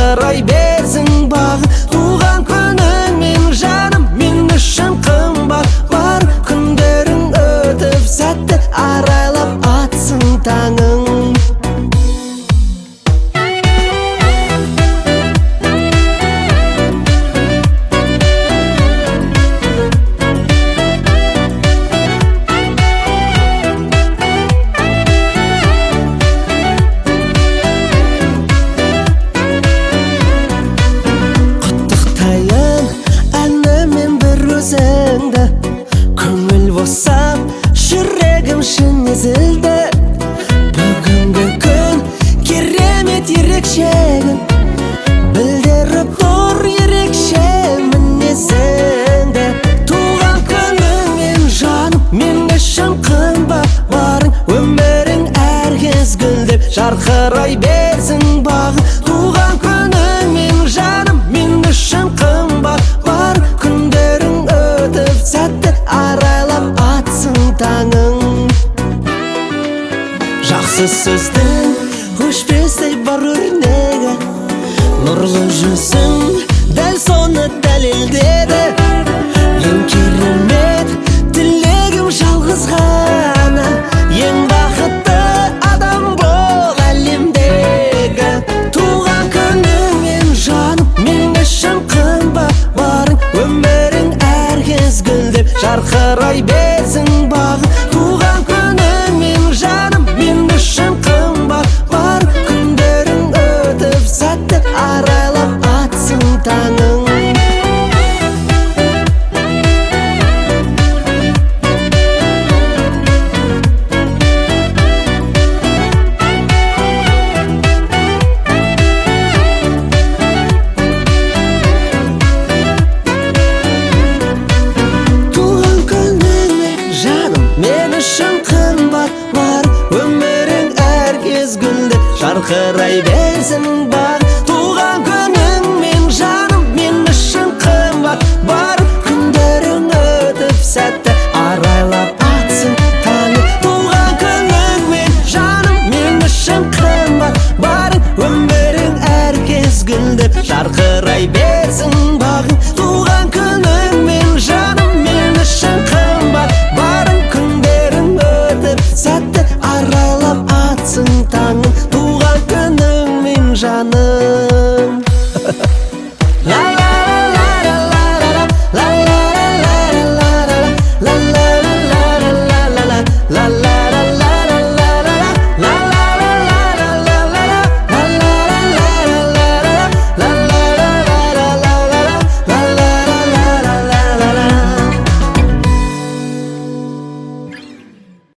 жарқырай берсін бағы. Туған күнің мен жаным, мен үшін қымбат. Бар күндерің өтіп сәтті арайлап атсын таңың. Көңіл босап, жүрегім шын езілді. Бүгінгі күн керемет ерекшегін, білдіріп тұр ерекше мінезіңді. Туған күніңмен жаным, мен үшін қымбат. Барың өмірің әр кез гүлдеп жарқырай берсін бағы. Туған күніңмен жаным, мен үшін қымбат. Бар күндерің өтіп сәтті арайлап атсын таңың. Жақсы сөздің өшпестей бар өрнегі, нұрлы жүзің дәл соны дәлелдеді. Ең керемет тілегім жалғыз ғана, ең бақытты адам бол әлемдегі. Туған күніңмен жаным, мен үшін қымбат. Барың өмірің әр кез гүлдеп жарқырай берсін бағы. Туған күніңмен жаным, мен үшін қымбат. Бар күндерің өтіп сәтті арайлап атсын таңың. Мен үшін қымбат. Бар өмірің әр кез гүлдеп жарқырай берсін бақ.